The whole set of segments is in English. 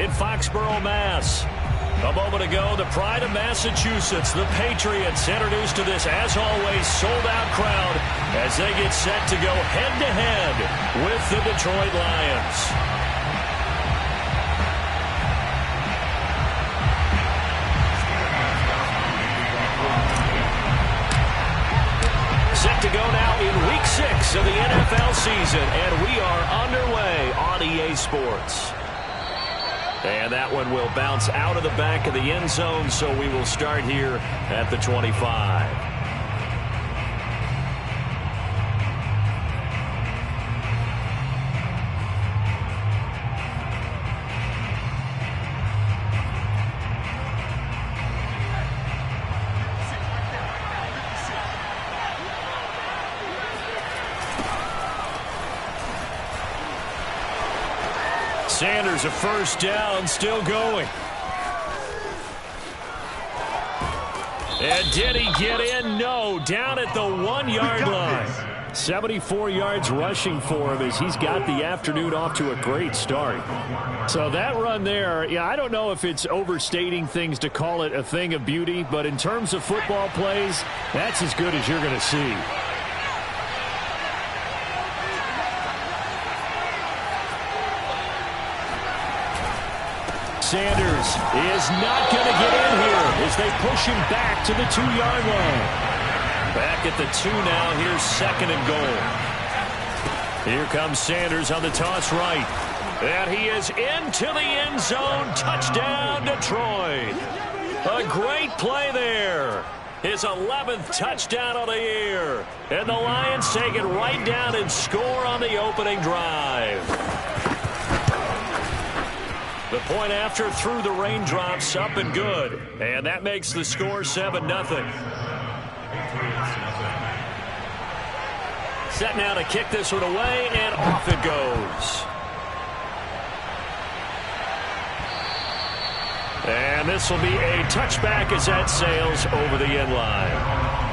in Foxborough, Mass. A moment ago, the pride of Massachusetts, the Patriots, introduced to this, as always, sold-out crowd as they get set to go head-to-head with the Detroit Lions. Set to go now in Week 6 of the NFL season, and we are underway on EA Sports. And that one will bounce out of the back of the end zone, so we will start here at the 25. Sanders, a first down, still going. And did he get in? No, down at the 1-yard line. 74 yards rushing for him as he's got the afternoon off to a great start. So that run there, yeah, I don't know if it's overstating things to call it a thing of beauty, but in terms of football plays, that's as good as you're going to see. Sanders is not going to get in here as they push him back to the 2-yard line. Back at the 2 now. Here's 2nd and goal. Here comes Sanders on the toss right. And he is into the end zone. Touchdown, Detroit. A great play there. His 11th touchdown of the year. And the Lions take it right down and score on the opening drive. The point after through the raindrops, up and good. And that makes the score 7-0. Set now to kick this one away, and off it goes. And this will be a touchback as that sails over the end line.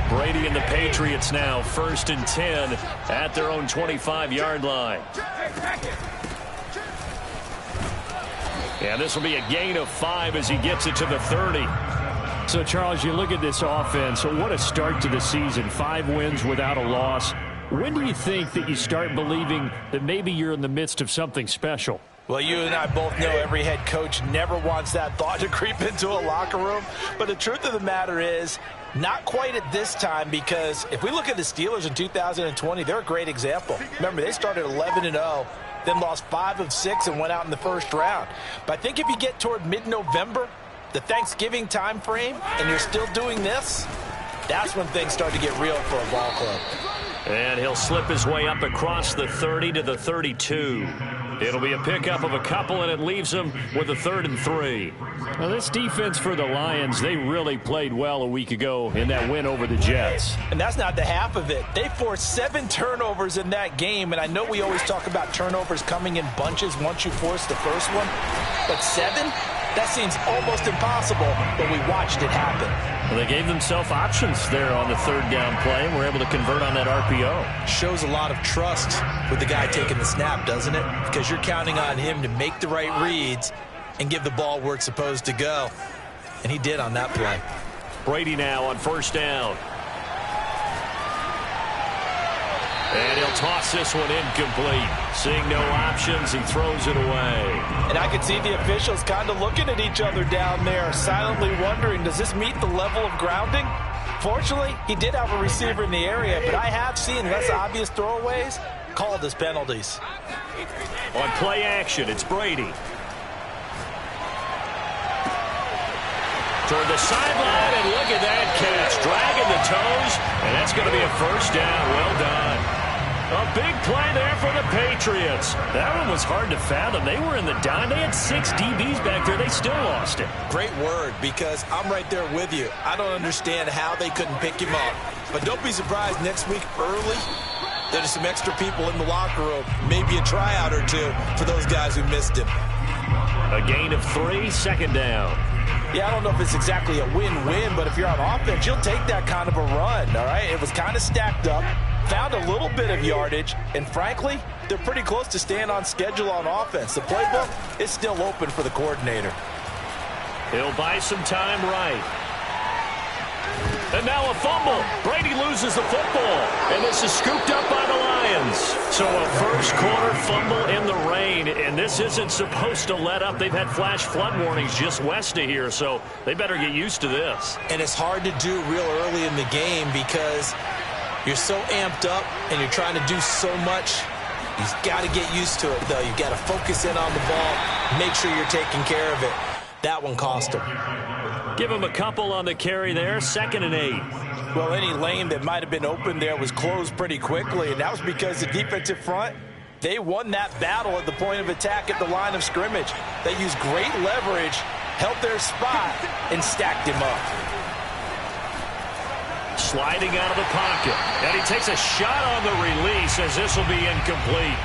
Brady and the Patriots now 1st and 10 at their own 25-yard line. And this will be a gain of 5 as he gets it to the 30. So, Charles, you look at this offense, so what a start to the season. 5 wins without a loss. When do you think that you start believing that maybe you're in the midst of something special? Well, you and I both know every head coach never wants that thought to creep into a locker room. But the truth of the matter is, not quite at this time, because if we look at the Steelers in 2020, they're a great example. Remember, they started 11-0, then lost 5 of 6 and went out in the first round. But I think if you get toward mid-November, the Thanksgiving time frame, and you're still doing this, that's when things start to get real for a ball club. And he'll slip his way up across the 30 to the 32. It'll be a pickup of a couple, and it leaves him with a 3rd and 3. Now, this defense for the Lions, they really played well a week ago in that win over the Jets. And that's not the half of it. They forced 7 turnovers in that game, and I know we always talk about turnovers coming in bunches once you force the first one. But 7? That seems almost impossible, but we watched it happen. Well, they gave themselves options there on the 3rd down play and were able to convert on that RPO. Shows a lot of trust with the guy taking the snap, doesn't it? Because you're counting on him to make the right reads and give the ball where it's supposed to go. And he did on that play. Brady now on 1st down. And he'll toss this one incomplete. Seeing no options, he throws it away. And I could see the officials kind of looking at each other down there, silently wondering, does this meet the level of grounding? Fortunately, he did have a receiver in the area, but I have seen less obvious throwaways called as penalties. On play action, it's Brady. Toward the sideline, and look at that catch. Dragging the toes, and that's going to be a 1st down. Well done. A big play there for the Patriots. That one was hard to fathom. They were in the dime. They had 6 DBs back there. They still lost it. Great word, because I'm right there with you. I don't understand how they couldn't pick him up. But don't be surprised next week early, there's some extra people in the locker room, maybe a tryout or 2 for those guys who missed him. A gain of 3, 2nd down. Yeah, I don't know if it's exactly a win-win, but if you're on offense, you'll take that kind of a run, all right? It was kind of stacked up, found a little bit of yardage, and frankly, they're pretty close to staying on schedule on offense. The playbook is still open for the coordinator. He'll buy some time right. And now a fumble. Brady loses the football, and this is scooped up by the Lions. So a first-quarter fumble in the rain, and this isn't supposed to let up. They've had flash flood warnings just west of here, so they better get used to this. And it's hard to do real early in the game because you're so amped up and you're trying to do so much. You've got to get used to it, though. You've got to focus in on the ball, make sure you're taking care of it. That one cost him. Give him a couple on the carry there, 2nd and 8. Well, any lane that might have been open there was closed pretty quickly, and that was because the defensive front, they won that battle at the point of attack at the line of scrimmage. They used great leverage, held their spot, and stacked him up. Sliding out of the pocket, and he takes a shot on the release as this will be incomplete.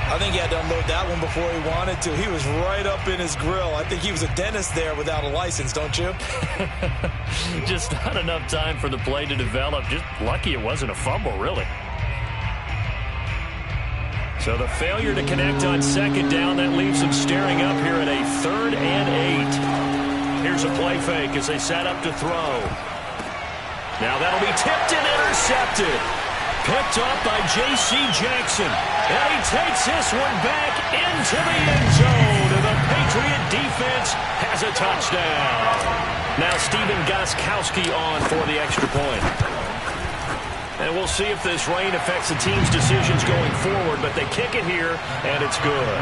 I think he had to unload that one before he wanted to. He was right up in his grill. I think he was a dentist there without a license, don't you? Just not enough time for the play to develop. Just lucky it wasn't a fumble, really. So the failure to connect on 2nd down, that leaves them staring up here at a 3rd and 8. Here's a play fake as they set up to throw. Now that'll be tipped and intercepted. Picked up by J.C. Jackson. And he takes this one back into the end zone. And the Patriot defense has a touchdown. Now Stephen Gostkowski on for the extra point. And we'll see if this rain affects the team's decisions going forward. But they kick it here, and it's good.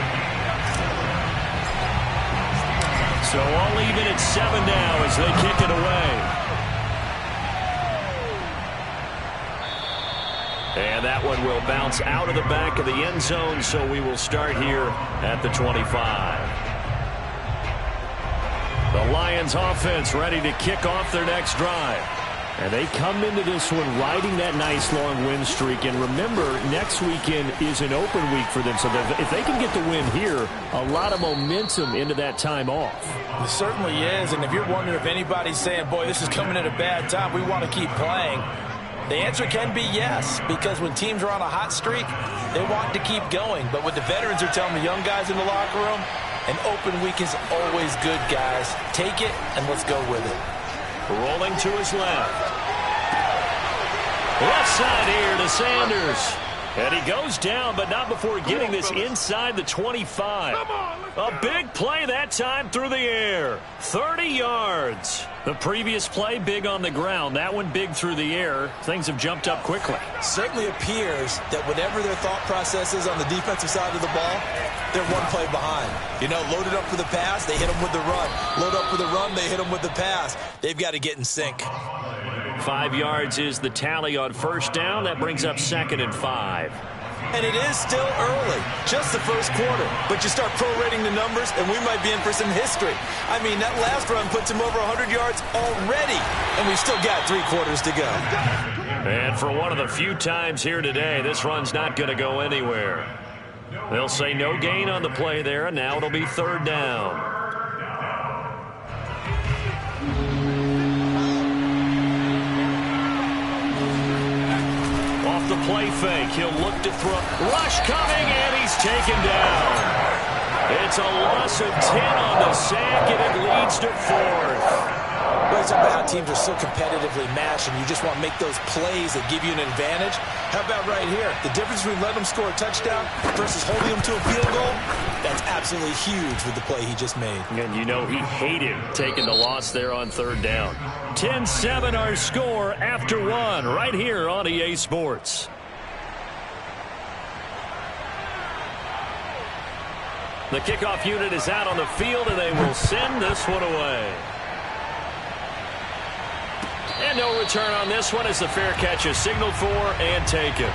So all even at 7 now as they kick it away. And that one will bounce out of the back of the end zone, so we will start here at the 25. The Lions offense ready to kick off their next drive. And they come into this one riding that nice long win streak. And remember, next weekend is an open week for them. So if they can get the win here, a lot of momentum into that time off. It certainly is. And if you're wondering if anybody's saying, boy, this is coming at a bad time, we want to keep playing, the answer can be yes, because when teams are on a hot streak, they want to keep going. But what the veterans are telling the young guys in the locker room, an open week is always good, guys. Take it, and let's go with it. Rolling to his left. Left side here to Sanders. And he goes down, but not before getting this inside the 25. A big play that time through the air. 30 yards. The previous play, big on the ground. That one big through the air. Things have jumped up quickly. Certainly appears that whatever their thought process is on the defensive side of the ball, they're one play behind. You know, loaded up for the pass, they hit them with the run. Load up for the run, they hit them with the pass. They've got to get in sync. 5 yards is the tally on first down. That brings up 2nd and 5. And it is still early, just the first quarter. But you start prorating the numbers, and we might be in for some history. I mean, that last run puts him over 100 yards already, and we've still got 3 quarters to go. And for one of the few times here today, this run's not going to go anywhere. They'll say no gain on the play there, and now it'll be 3rd down. Off the play fake, he'll look to throw. Rush coming, and he's taken down. It's a loss of 10 on the sack, and it leads to 4th. Well, it's about how teams are so competitively matched, and you just want to make those plays that give you an advantage. How about right here? The difference between letting them score a touchdown versus holding them to a field goal, that's absolutely huge with the play he just made. And you know he hated taking the loss there on 3rd down. 10-7 our score after 1 right here on EA Sports. The kickoff unit is out on the field, and they will send this one away. And no return on this one as the fair catch is signaled for and taken.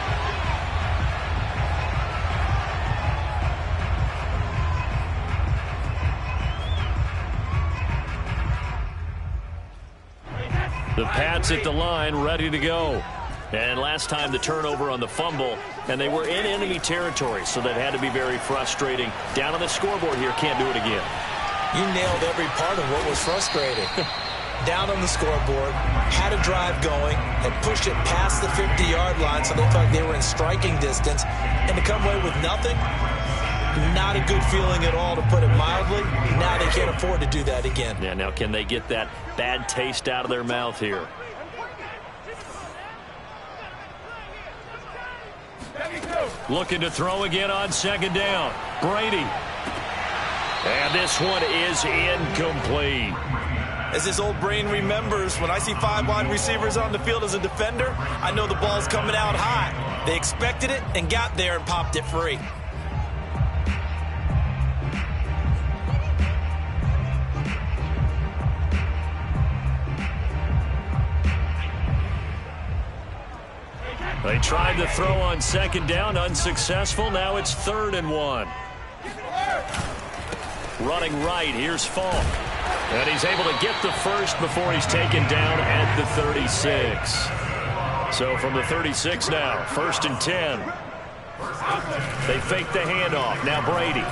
The Pats at the line ready to go. And last time the turnover on the fumble, and they were in enemy territory, so that had to be very frustrating. Down on the scoreboard here, can't do it again. You nailed every part of what was frustrating. Down on the scoreboard, had a drive going, had pushed it past the 50-yard line, so they looked like they were in striking distance, and to come away with nothing, not a good feeling at all, to put it mildly. Now they can't afford to do that again. Yeah, now can they get that bad taste out of their mouth here? Looking to throw again on second down. Brady. And this one is incomplete. As this old brain remembers, when I see 5 wide receivers on the field as a defender, I know the ball's coming out high. They expected it and got there and popped it free. They tried to throw on second down, unsuccessful. Now it's 3rd and 1. Running right, here's Falk. And he's able to get the first before he's taken down at the 36. So from the 36 now, 1st and 10. They fake the handoff. Now Brady.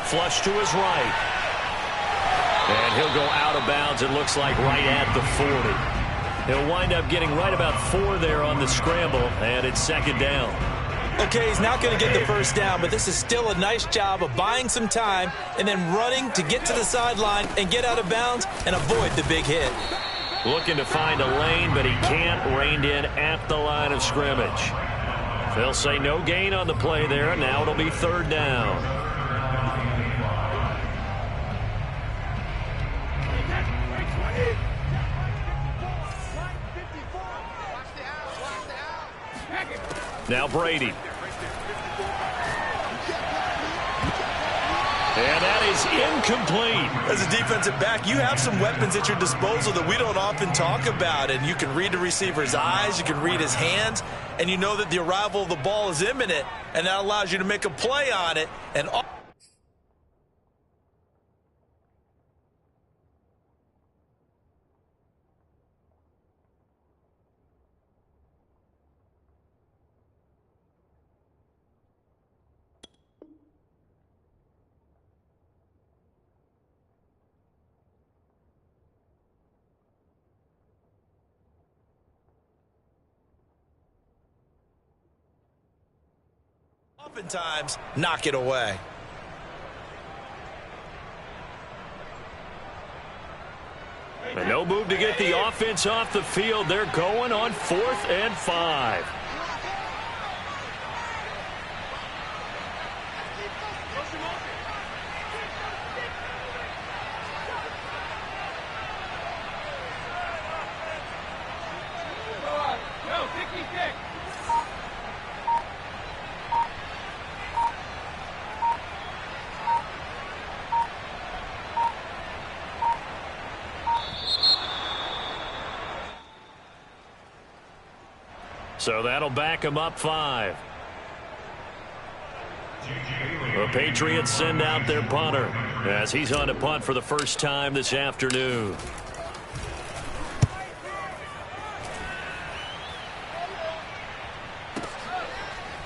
Flush to his right. And he'll go out of bounds, it looks like, right at the 40. He'll wind up getting right about 4 there on the scramble, and it's 2nd down. Okay, he's not going to get the first down, but this is still a nice job of buying some time and then running to get to the sideline and get out of bounds and avoid the big hit. Looking to find a lane, but he can't. Reined in at the line of scrimmage. They'll say no gain on the play there, and now it'll be 3rd down. Now Brady. And that is incomplete. As a defensive back, you have some weapons at your disposal that we don't often talk about. And you can read the receiver's eyes, you can read his hands, and you know that the arrival of the ball is imminent, and that allows you to make a play on it. And oftentimes knock it away. And no move to get the offense off the field. They're going on 4th and 5. So that'll back him up 5. The Patriots send out their punter as he's on to punt for the first time this afternoon.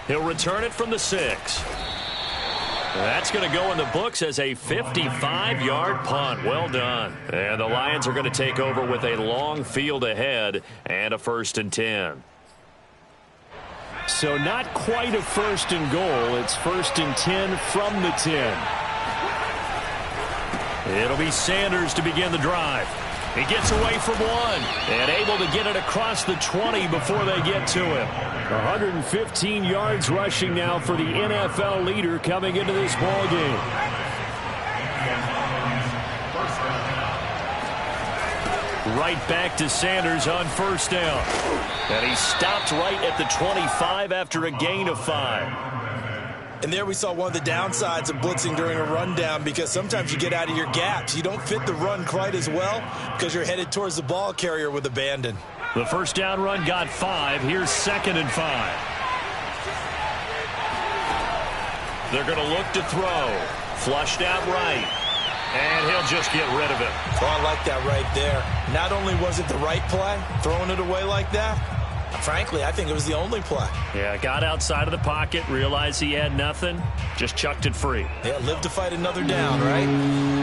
He'll return it from the 6. That's going to go in the books as a 55-yard punt. Well done. And the Lions are going to take over with a long field ahead and a 1st and 10. So not quite a 1st and goal. It's 1st and 10 from the 10. It'll be Sanders to begin the drive. He gets away from one and able to get it across the 20 before they get to him. 115 yards rushing now for the NFL leader coming into this ball game. Right back to Sanders on 1st down. And he stopped right at the 25 after a gain of 5. And there we saw one of the downsides of blitzing during a rundown, because sometimes you get out of your gaps. You don't fit the run quite as well because you're headed towards the ball carrier with abandon. The first down run got 5. Here's 2nd and 5. They're going to look to throw. Flushed out right. And he'll just get rid of it. Oh, I like that right there. Not only was it the right play, throwing it away like that, Frankly, I think it was the only play. Yeah, got outside of the pocket, realized he had nothing, just chucked it free. Yeah, live to fight another down, right?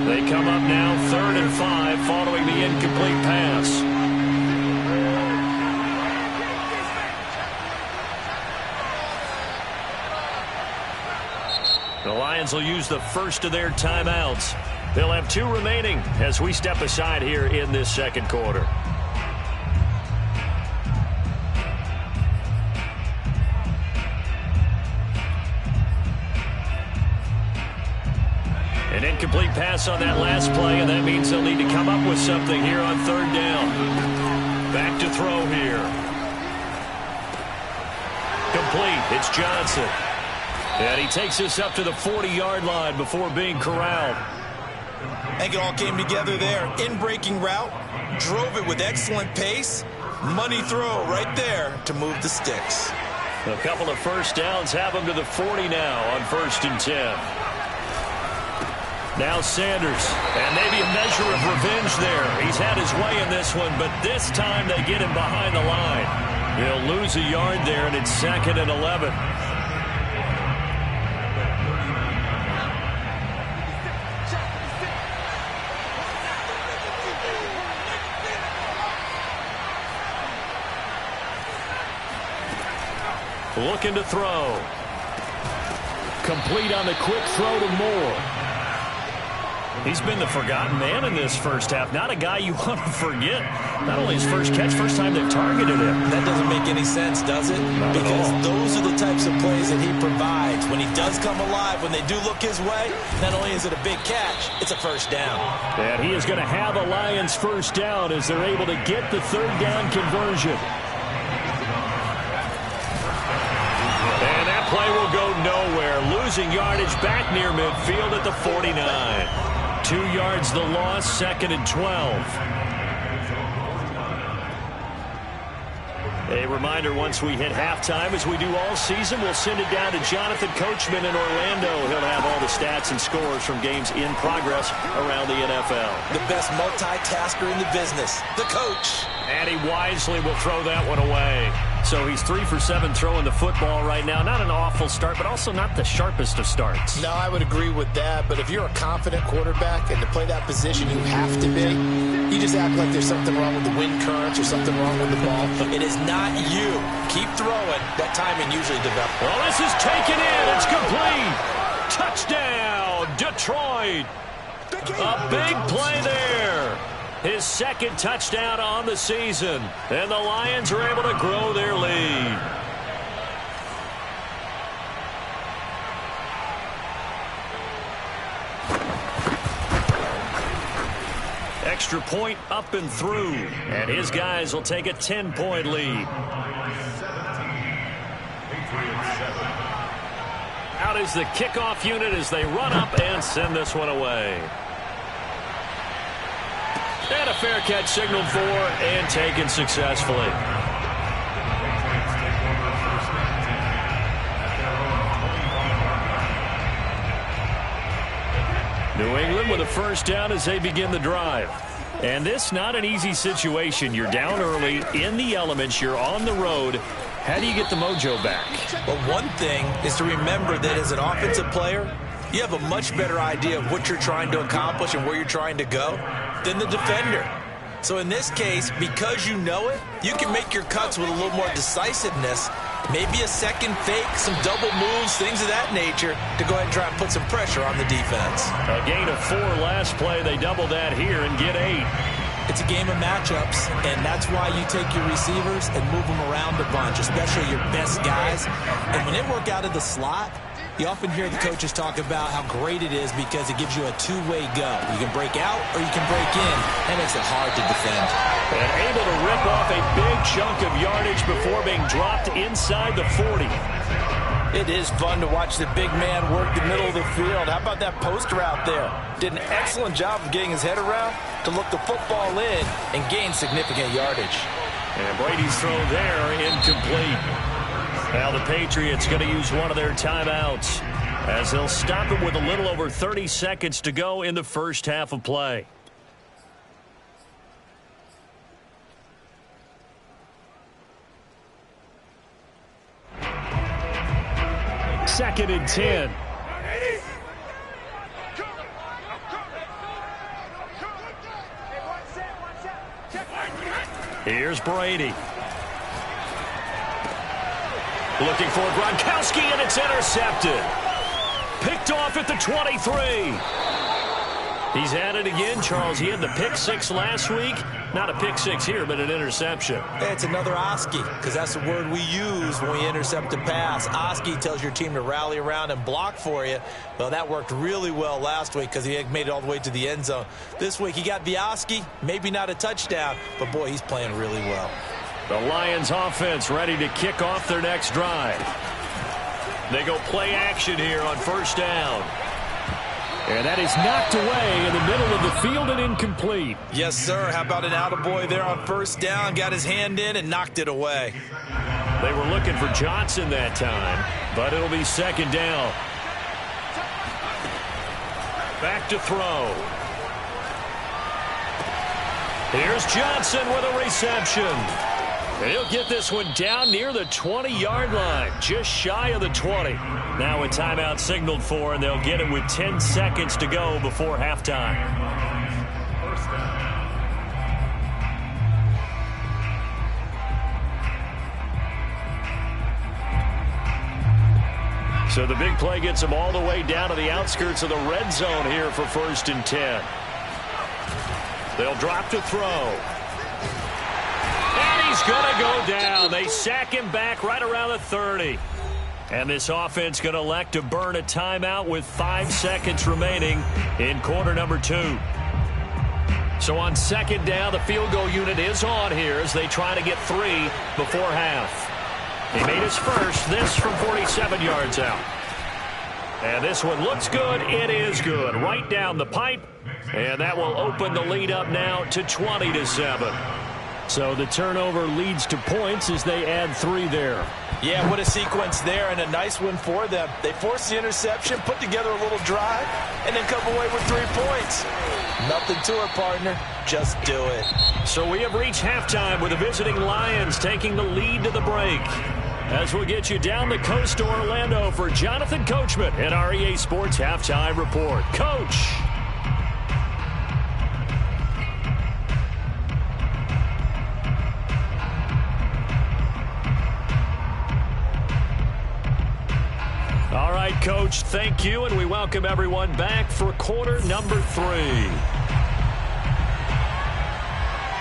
They come up now 3rd and 5 following the incomplete pass. The Lions will use the first of their timeouts. They'll have 2 remaining as we step aside here in this second quarter. An incomplete pass on that last play, and that means they'll need to come up with something here on 3rd down. Back to throw here. Complete. It's Johnson. And he takes us up to the 40-yard line before being corralled. I think it all came together there. In-breaking route, drove it with excellent pace. Money throw right there to move the sticks. A couple of first downs have him to the 40 now on 1st and 10. Now Sanders, and maybe a measure of revenge there. He's had his way in this one, but this time they get him behind the line. He'll lose a yard there, and it's 2nd and 11. Looking to throw. Complete on the quick throw to Moore. He's been the forgotten man in this first half. Not a guy you want to forget. Not only his first catch, first time they've targeted him. That doesn't make any sense, does it? Not because at all. Those are the types of plays that he provides. When he does come alive, when they do look his way, not only is it a big catch, it's a first down. And he is going to have a Lions first down as they're able to get the 3rd down conversion. And that play will go nowhere. Losing yardage back near midfield at the 49. 2 yards the loss, 2nd and 12. A reminder, once we hit halftime, as we do all season, we'll send it down to Jonathan Coachman in Orlando. He'll have all the stats and scores from games in progress around the NFL. The best multitasker in the business, the coach. And he wisely will throw that one away. So he's 3 for 7 throwing the football right now. Not an awful start, but also not the sharpest of starts. No, I would agree with that. But if you're a confident quarterback and to play that position, you have to be. You just act like there's something wrong with the wind currents or something wrong with the ball. It is not you. Keep throwing. That timing usually develops. Well, this is taken in. It's complete. Touchdown, Detroit. A big play there. His 2nd touchdown on the season. And the Lions are able to grow their lead. Extra point up and through. And his guys will take a 10-point lead. Out is the kickoff unit as they run up and send this one away. And a fair catch signaled for and taken successfully. New England with a first down as they begin the drive. And this not an easy situation. You're down early, in the elements, you're on the road. How do you get the mojo back? Well, one thing is to remember that as an offensive player, you have a much better idea of what you're trying to accomplish and where you're trying to go than the defender. So in this case, because you know it, you can make your cuts with a little more decisiveness, maybe a second fake, some double moves, things of that nature, to go ahead and try and put some pressure on the defense. A gain of 4 last play. They double that here and get 8. It's a game of matchups, and that's why you take your receivers and move them around a bunch, especially your best guys. And when they work out of the slot, you often hear the coaches talk about how great it is because it gives you a two-way go. You can break out or you can break in. That makes it hard to defend. And able to rip off a big chunk of yardage before being dropped inside the 40. It is fun to watch the big man work the middle of the field. How about that post route there? Did an excellent job of getting his head around to look the football in and gain significant yardage. And Brady's throw there incomplete. Now the Patriots going to use one of their timeouts as they'll stop it with a little over 30 seconds to go in the first half of play. 2nd and 10. Here's Brady. Looking for Gronkowski, and it's intercepted. Picked off at the 23. He's at it again, Charles. He had the pick six last week. Not a pick six here, but an interception. It's another Oski, because that's the word we use when we intercept a pass. Oski tells your team to rally around and block for you. Well, that worked really well last week because he made it all the way to the end zone. This week he got the Oski, maybe not a touchdown, but boy, he's playing really well. The Lions offense ready to kick off their next drive. They go play action here on first down. And that is knocked away in the middle of the field and incomplete. Yes, sir. How about an attaboy there on first down? Got his hand in and knocked it away. They were looking for Johnson that time, but it'll be second down. Back to throw. Here's Johnson with a reception. He'll get this one down near the 20-yard line, just shy of the 20. Now a timeout signaled for, and they'll get it with 10 seconds to go before halftime. So the big play gets them all the way down to the outskirts of the red zone here for 1st and 10. They'll drop to throw. He's going to go down. They sack him back right around the 30. And this offense going to elect to burn a timeout with 5 seconds remaining in quarter number 2. So on second down, the field goal unit is on here as they try to get 3 before half. He made his first, this from 47 yards out. And this one looks good. It is good. Right down the pipe. And that will open the lead up now to 20-7. So the turnover leads to points as they add 3 there. Yeah, what a sequence there, and a nice one for them. They forced the interception, put together a little drive, and then come away with 3 points. Nothing to it, partner. Just do it. So we have reached halftime with the visiting Lions taking the lead to the break. As we'll get you down the coast to Orlando for Jonathan Coachman at our EA Sports Halftime Report. Coach. All right, Coach, thank you, and we welcome everyone back for quarter number 3.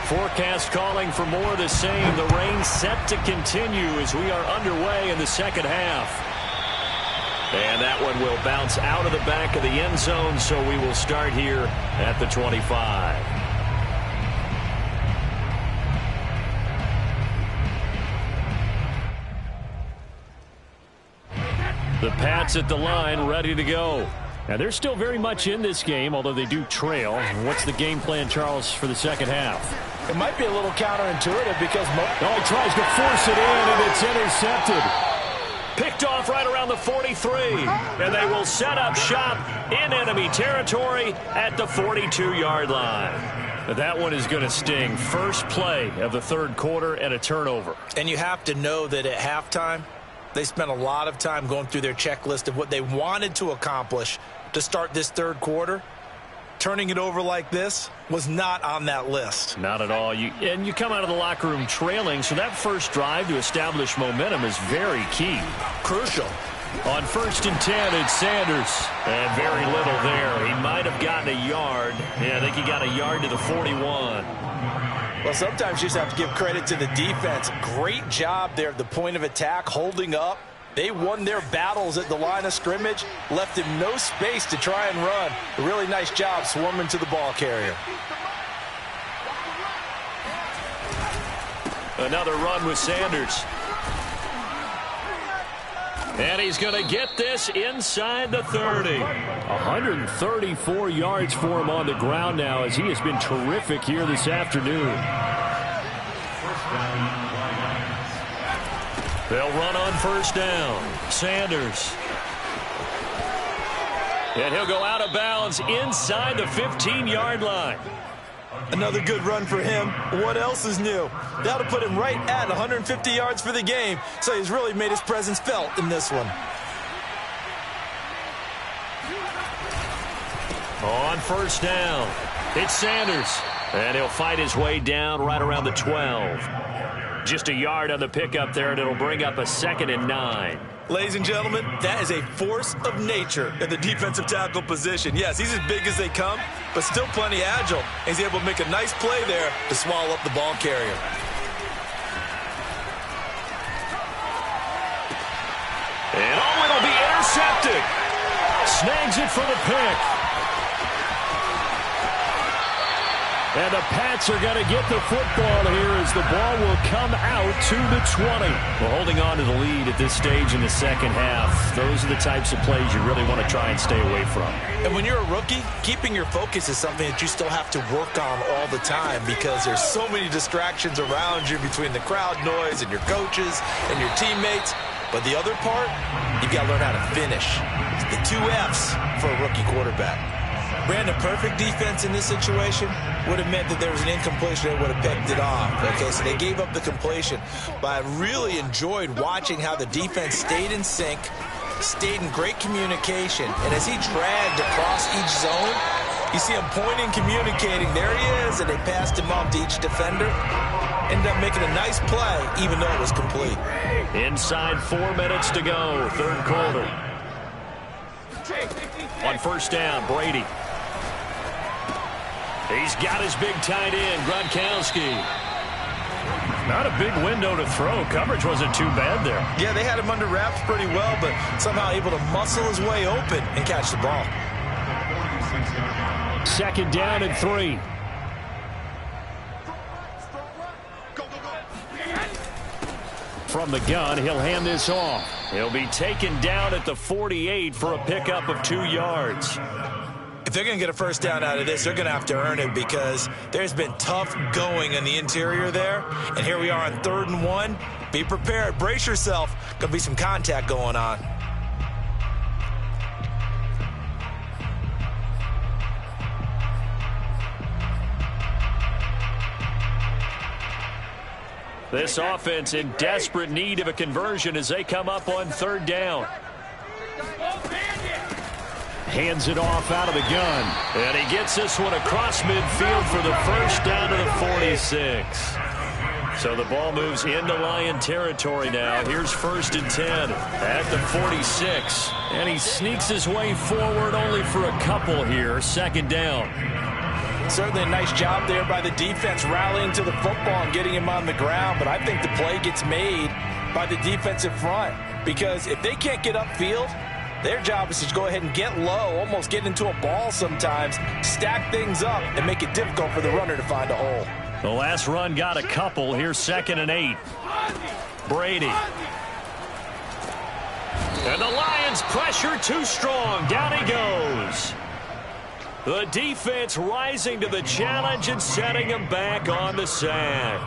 Forecast calling for more of the same. The rain set to continue as we are underway in the second half. And that one will bounce out of the back of the end zone, so we will start here at the 25. The Pats at the line, ready to go. Now, they're still very much in this game, although they do trail. What's the game plan, Charles, for the second half? It might be a little counterintuitive because... he tries to force it in, and it's intercepted. Picked off right around the 43. And they will set up shop in enemy territory at the 42-yard line. That one is going to sting. First play of the third quarter and a turnover. And you have to know that at halftime, they spent a lot of time going through their checklist of what they wanted to accomplish to start this third quarter. Turning it over like this was not on that list. Not at all. And you come out of the locker room trailing, so that first drive to establish momentum is very key. Crucial. On 1st and 10, it's Sanders. And very little there. He might have gotten a yard. Yeah, I think he got a yard to the 41. Well, sometimes you just have to give credit to the defense. Great job there at the point of attack, holding up. They won their battles at the line of scrimmage, left him no space to try and run. A really nice job swarming to the ball carrier. Another run with Sanders. And he's going to get this inside the 30. 134 yards for him on the ground now as he has been terrific here this afternoon. They'll run on first down. Sanders. And he'll go out of bounds inside the 15-yard line. Another good run for him. What else is new? That'll put him right at 150 yards for the game, so he's really made his presence felt in this one. On first down, it's Sanders. And he'll fight his way down right around the 12. Just a yard on the pickup there, and it'll bring up a 2nd and 9. Ladies and gentlemen, that is a force of nature in the defensive tackle position. Yes, he's as big as they come, but still plenty agile. He's able to make a nice play there to swallow up the ball carrier. And it'll be intercepted. Snags it for the pick. And the Pats are going to get the football here as the ball will come out to the 20. Well, holding on to the lead at this stage in the second half, those are the types of plays you really want to try and stay away from. And when you're a rookie, keeping your focus is something that you still have to work on all the time because there's so many distractions around you between the crowd noise and your coaches and your teammates. But the other part, you've got to learn how to finish. It's the 2 F's for a rookie quarterback. Brandon, perfect defense in this situation would have meant that there was an incompletion. They would have picked it off. Okay, so they gave up the completion. But I really enjoyed watching how the defense stayed in sync, stayed in great communication. And as he dragged across each zone, you see him pointing, communicating. There he is, and they passed him off to each defender. Ended up making a nice play, even though it was complete. Inside 4 minutes to go, third quarter. On first down, Brady. He's got his big tight end, Gronkowski. Not a big window to throw. Coverage wasn't too bad there. Yeah, they had him under wraps pretty well, but somehow able to muscle his way open and catch the ball. 2nd down and 3. From the gun, he'll hand this off. He'll be taken down at the 48 for a pickup of 2 yards. If they're going to get a first down out of this, they're going to have to earn it because there's been tough going in the interior there. And here we are on 3rd and 1. Be prepared. Brace yourself. Going to be some contact going on. This offense in desperate need of a conversion as they come up on 3rd down. Hands it off out of the gun. And he gets this one across midfield for the first down to the 46. So the ball moves into Lion territory now. Here's 1st and 10 at the 46. And he sneaks his way forward only for a couple here. 2nd down. Certainly a nice job there by the defense rallying to the football and getting him on the ground. But I think the play gets made by the defensive front. Because if they can't get upfield, their job is to go ahead and get low, almost get into a ball sometimes, stack things up, and make it difficult for the runner to find a hole. The last run got a couple. Here's 2nd and 8. Brady. And the Lions pressure too strong. Down he goes. The defense rising to the challenge and setting him back on the sack.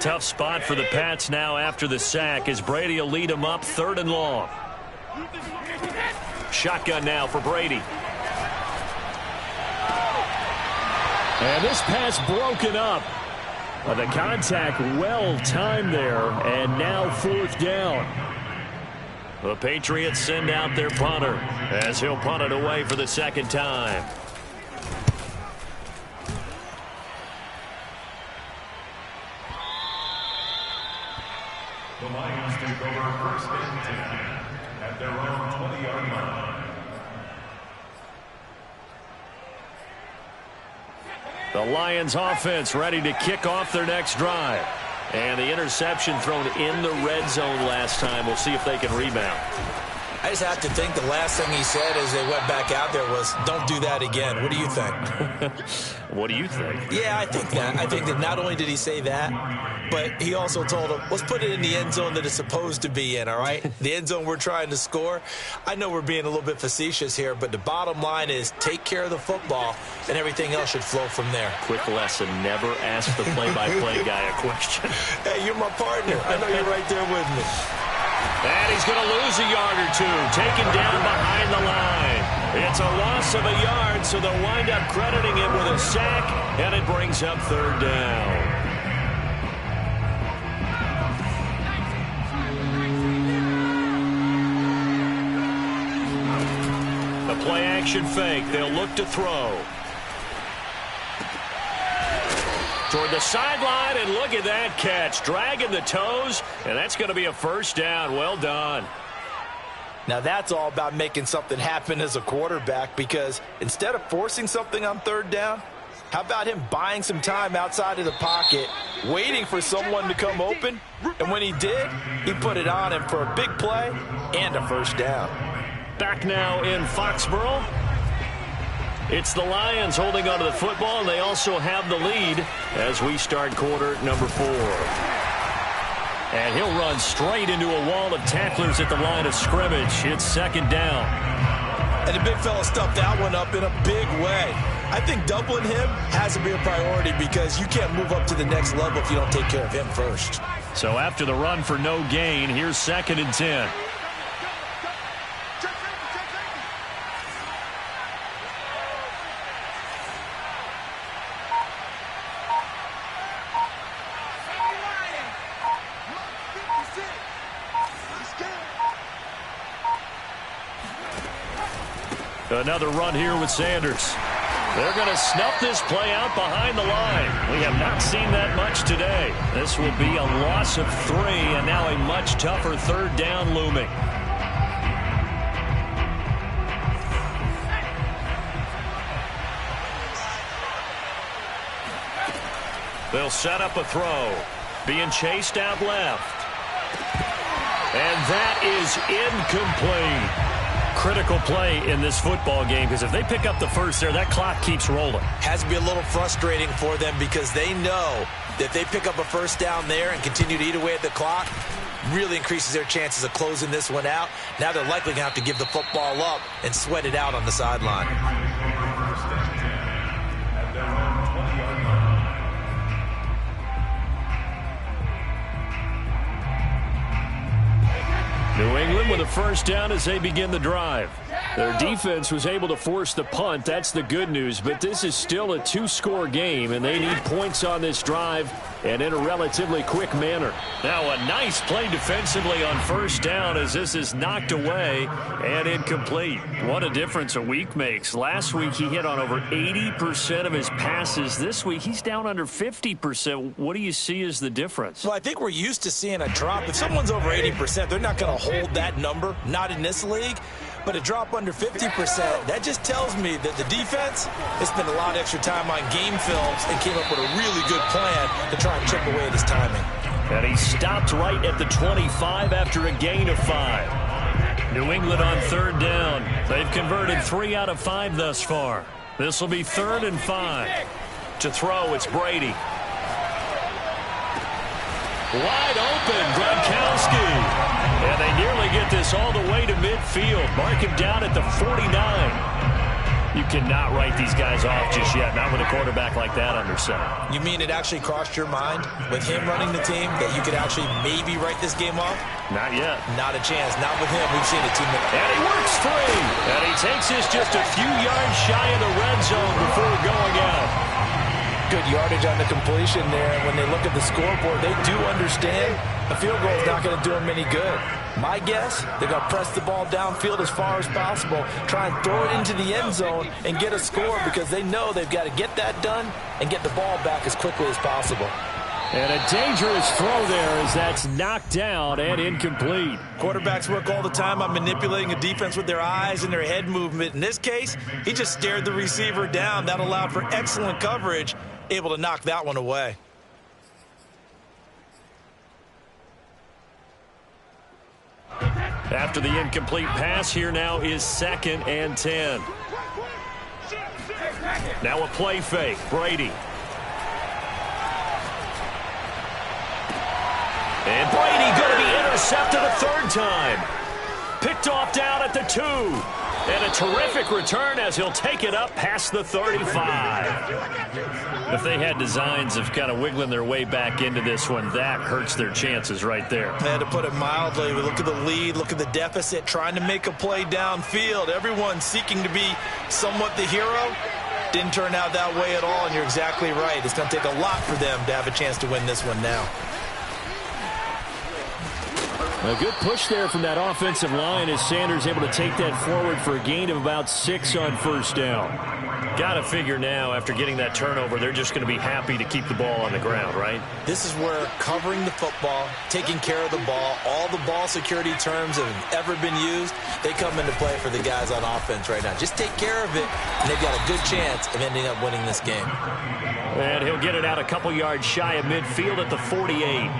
Tough spot for the Pats now after the sack as Brady will lead them up 3rd and long. Shotgun now for Brady. And this pass broken up. The contact well timed there, and now 4th down. The Patriots send out their punter as he'll punt it away for the 2nd time. The Lions take over 1st and 10 at their own 20-yard line. The Lions offense ready to kick off their next drive. And the interception thrown in the red zone last time. We'll see if they can rebound. I just have to think the last thing he said as they went back out there was, don't do that again. What do you think? What do you think? Yeah, I think that. I think that not only did he say that, but he also told him, let's put it in the end zone that it's supposed to be in, all right? The end zone we're trying to score. I know we're being a little bit facetious here, but the bottom line is take care of the football, and everything else should flow from there. Quick lesson, never ask the play-by-play guy a question. Hey, you're my partner. I know you're right there with me. And he's going to lose a yard or two, taken down behind the line. It's a loss of a yard, so they'll wind up crediting him with a sack, and it brings up 3rd down. play action fake. They'll look to throw. Toward the sideline, and look at that catch. Dragging the toes, and that's going to be a first down. Well done. Now that's all about making something happen as a quarterback, because instead of forcing something on third down, how about him buying some time outside of the pocket, waiting for someone to come open, and when he did, he put it on him for a big play and a first down. Back now in Foxborough. It's the Lions holding onto the football, and they also have the lead as we start quarter number 4. And he'll run straight into a wall of tacklers at the line of scrimmage. It's second down. And the big fella stuffed that one up in a big way. I think doubling him has to be a priority, because you can't move up to the next level if you don't take care of him first. So after the run for no gain, here's 2nd and 10. Another run here with Sanders. They're going to snuff this play out behind the line. We have not seen that much today. This will be a loss of 3, and now a much tougher third down looming. They'll set up a throw. Being chased out left. And that is incomplete. Critical play in this football game, because if they pick up the first there, that clock keeps rolling. Has to be a little frustrating for them, because they know that if they pick up a first down there and continue to eat away at the clock, really increases their chances of closing this one out. Now they're likely going to have to give the football up and sweat it out on the sideline. At their own 20-yard line. New England with a first down as they begin the drive. Their defense was able to force the punt. That's the good news. But this is still a 2-score game, and they need points on this drive and in a relatively quick manner. Now a nice play defensively on first down as this is knocked away and incomplete. What a difference a week makes. Last week he hit on over 80% of his passes. This week he's down under 50%. What do you see as the difference? Well, I think we're used to seeing a drop. If someone's over 80%, they're not going to hold that number, not in this league. But a drop under 50%, that just tells me that the defense has spent a lot of extra time on game films and came up with a really good plan to try and chip away at his timing. And he stopped right at the 25 after a gain of 5. New England on third down. They've converted 3 out of 5 thus far. This will be 3rd and 5. To throw, it's Brady. Wide open, Gronkowski. And they nearly get this all the way to midfield. Mark him down at the 49. You cannot write these guys off just yet, not with a quarterback like that under center. You mean it actually crossed your mind with him running the team that you could actually maybe write this game off? Not yet. Not a chance. Not with him. We've seen it too many. And he works free. And he takes this just a few yards shy of the red zone before going out. Good yardage on the completion there. When they look at the scoreboard, they do understand a field goal is not going to do them any good. My guess, they're going to press the ball downfield as far as possible, try and throw it into the end zone and get a score, because they know they've got to get that done and get the ball back as quickly as possible. And a dangerous throw there as that's knocked down and incomplete. Quarterbacks work all the time on manipulating a defense with their eyes and their head movement. In this case, he just stared the receiver down. That allowed for excellent coverage, able to knock that one away. After the incomplete pass, here now is 2nd and 10. Now a play fake. Brady. And Brady going to be intercepted a 3rd time. Picked off down at the 2. And a terrific return as he'll take it up past the 35. If they had designs of kind of wiggling their way back into this one, that hurts their chances right there. I had to put it mildly. We look at the lead, look at the deficit, trying to make a play downfield. Everyone seeking to be somewhat the hero. Didn't turn out that way at all, and you're exactly right. It's going to take a lot for them to have a chance to win this one now. A good push there from that offensive line as Sanders able to take that forward for a gain of about 6 on first down. Got to figure now, after getting that turnover, they're just going to be happy to keep the ball on the ground, right? This is where covering the football, taking care of the ball, all the ball security terms that have ever been used, they come into play for the guys on offense right now. Just take care of it, and they've got a good chance of ending up winning this game. And he'll get it out a couple yards shy of midfield at the 48.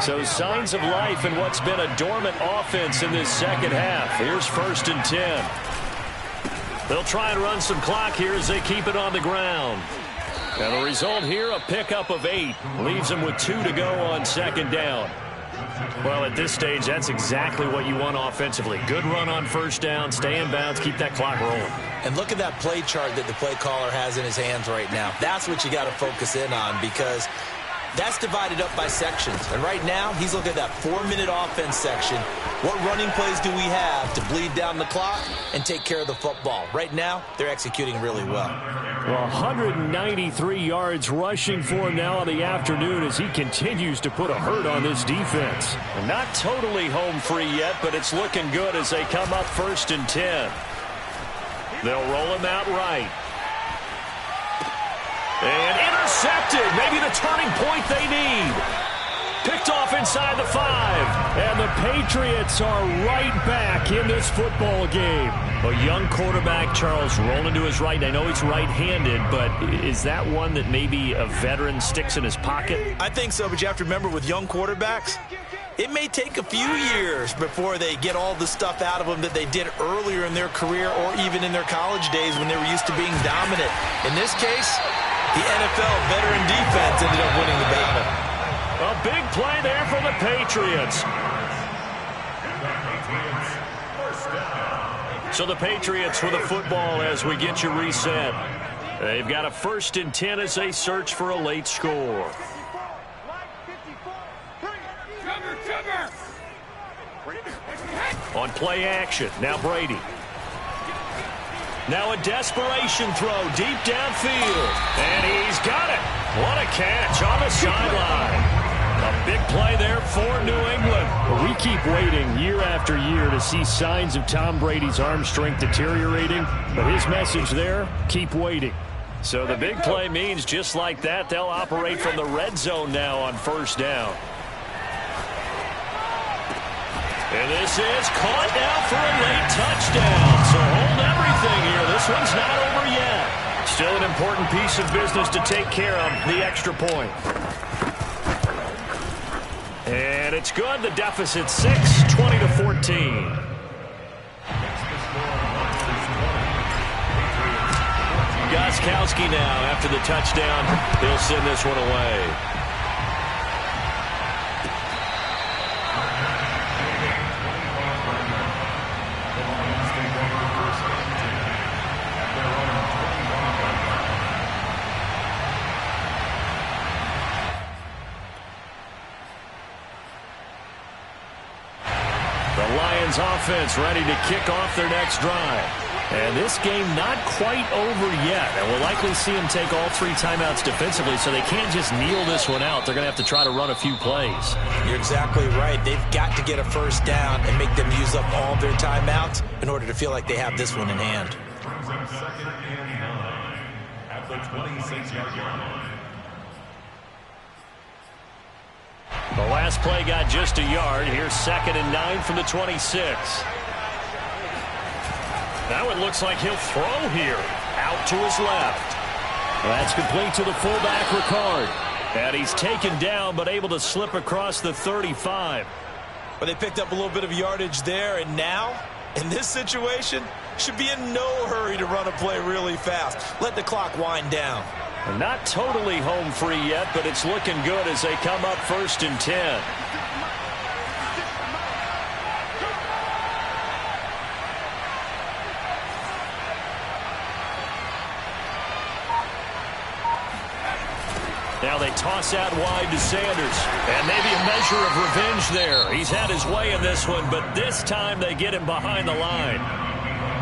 So signs of life in what's been a dormant offense in this second half. Here's 1st and 10. They'll try and run some clock here as they keep it on the ground. And the result here, a pickup of 8. Leaves them with 2 to go on 2nd down. Well, at this stage, that's exactly what you want offensively. Good run on 1st down, stay in bounds, keep that clock rolling. And look at that play chart that the play caller has in his hands right now. That's what you got to focus in on, because that's divided up by sections. And right now, he's looking at that 4-minute offense section. What running plays do we have to bleed down the clock and take care of the football? Right now, they're executing really well. Well, 193 yards rushing for him now in the afternoon as he continues to put a hurt on this defense. And not totally home free yet, but it's looking good as they come up 1st and 10. They'll roll him out right. And intercepted. Maybe the turning point they need. Picked off inside the 5. And the Patriots are right back in this football game. A young quarterback, Charles, rolling to his right. I know he's right-handed, but is that one that maybe a veteran sticks in his pocket? I think so, but you have to remember with young quarterbacks, it may take a few years before they get all the stuff out of them that they did earlier in their career or even in their college days when they were used to being dominant. In this case, the NFL veteran defense ended up winning the battle. A big play there for the Patriots. So the Patriots with a football as we get you reset. They've got a 1st and 10 as they search for a late score. On play action, now Brady. Now a desperation throw deep downfield. And he's got it. What a catch on the sideline. A big play there for New England. We keep waiting year after year to see signs of Tom Brady's arm strength deteriorating. But his message there, keep waiting. So the big play means just like that, they'll operate from the red zone now on 1st down. And this is caught now for a late touchdown. So hold everything here. This one's not over yet. Still an important piece of business to take care of, the extra point. And it's good. The deficit 6, 20-14. Gostkowski now after the touchdown. He'll send this one away. Offense ready to kick off their next drive. And this game not quite over yet. And we'll likely see them take all 3 timeouts defensively, so they can't just kneel this one out. They're going to have to try to run a few plays. You're exactly right. They've got to get a 1st down and make them use up all their timeouts in order to feel like they have this one in hand. 2nd and 9 at the 26-yard line. The last play got just a yard. Here's 2nd and 9 from the 26. That one looks like he'll throw here. Out to his left. That's complete to the fullback, Ricard. And he's taken down, but able to slip across the 35. But they picked up a little bit of yardage there, and now, in this situation, should be in no hurry to run a play really fast. Let the clock wind down. Not totally home free yet, but it's looking good as they come up 1st and 10. Now they toss out wide to Sanders. And maybe a measure of revenge there. He's had his way in this one, but this time they get him behind the line.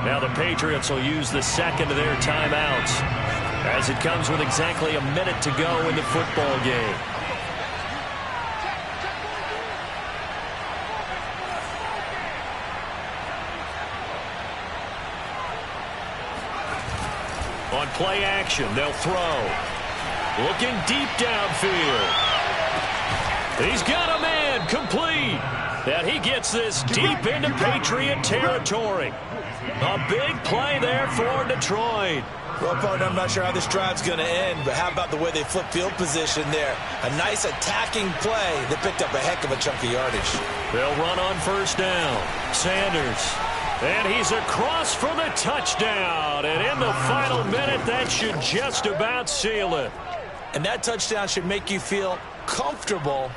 Now the Patriots will use the 2nd of their timeouts, as it comes with exactly a minute to go in the football game. On play action, they'll throw. Looking deep downfield. He's got a man complete. And he gets this deep into Patriot territory. A big play there for Detroit. Well, partner, I'm not sure how this drive's going to end, but how about the way they flip field position there? A nice attacking play that picked up a heck of a chunk of yardage. They'll run on first down. Sanders. And he's across for the touchdown. And in the final minute, that should just about seal it. And that touchdown should make you feel comfortable.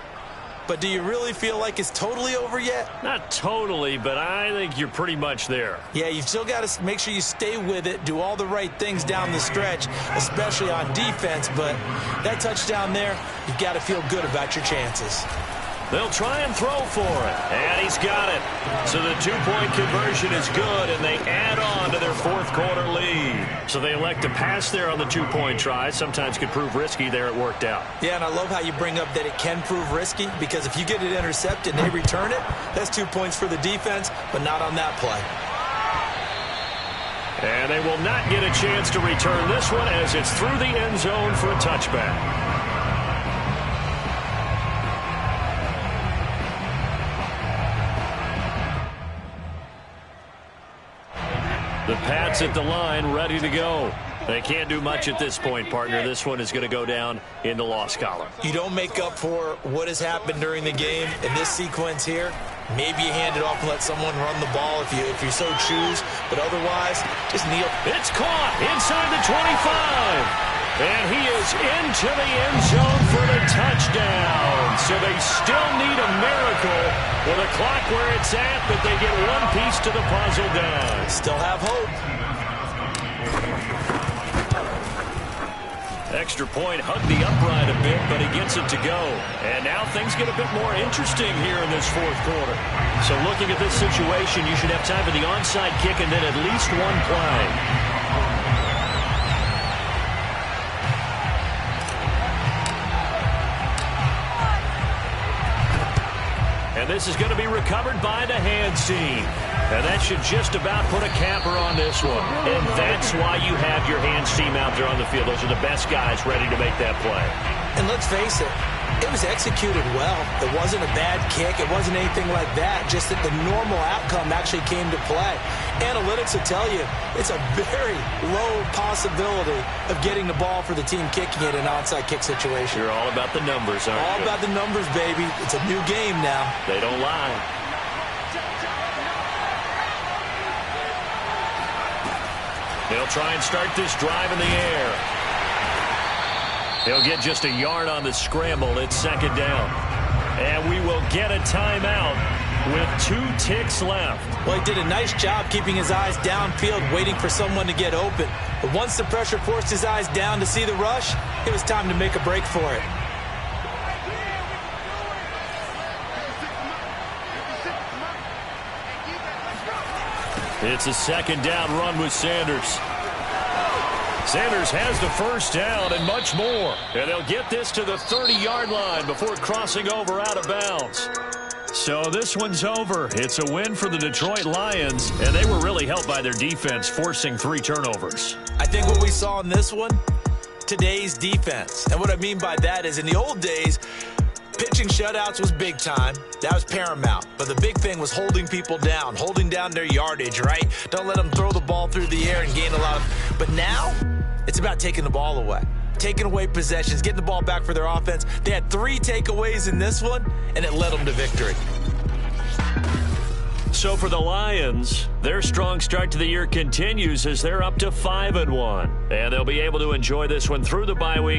But do you really feel like it's totally over yet? Not totally, but I think you're pretty much there. Yeah, you've still got to make sure you stay with it, do all the right things down the stretch, especially on defense. But that touchdown there, you've got to feel good about your chances. They'll try and throw for it, and he's got it. So the two-point conversion is good, and they add on to their fourth-quarter lead. So they elect to pass there on the two-point try. Sometimes could prove risky there. It worked out. Yeah, and I love how you bring up that it can prove risky, because if you get it intercepted and they return it, that's 2 points for the defense, but not on that play. And they will not get a chance to return this one as it's through the end zone for a touchback. The Pats at the line, ready to go. They can't do much at this point, partner. This one is going to go down in the loss column. You don't make up for what has happened during the game in this sequence here. Maybe you hand it off and let someone run the ball if you so choose. But otherwise, just kneel. It's caught inside the 25. And he is into the end zone for the touchdown. So they still need a miracle with a clock where it's at, but they get one piece to the puzzle down. Still have hope. Extra point, hugged the upright a bit, but he gets it to go. And now things get a bit more interesting here in this fourth quarter. So looking at this situation, you should have time for the onside kick and then at least one play. And this is going to be recovered by the hands team. And that should just about put a capper on this one. And that's why you have your hands team out there on the field. Those are the best guys ready to make that play. And let's face it, it was executed well. It wasn't a bad kick. It wasn't anything like that. Just that the normal outcome actually came to play. Analytics will tell you it's a very low possibility of getting the ball for the team kicking it in an onside kick situation. You're all about the numbers, aren't you? All about the numbers, baby. It's a new game now. They don't lie. They'll try and start this drive in the air. He'll get just a yard on the scramble. It's second down. And we will get a timeout with 2 ticks left. Well, he did a nice job keeping his eyes downfield, waiting for someone to get open. But once the pressure forced his eyes down to see the rush, it was time to make a break for it. It's a second down run with Sanders. Sanders has the first down and much more. And they'll get this to the 30-yard line before crossing over out of bounds. So this one's over. It's a win for the Detroit Lions, and they were really helped by their defense, forcing 3 turnovers. I think what we saw in this one, today's defense. And what I mean by that is in the old days, pitching shutouts was big time. That was paramount. But the big thing was holding people down, holding down their yardage, right? Don't let them throw the ball through the air and gain a lot of... But now, it's about taking the ball away. Taking away possessions, getting the ball back for their offense. They had 3 takeaways in this one, and it led them to victory. So for the Lions, their strong start to the year continues as they're up to 5-1. And they'll be able to enjoy this one through the bye week.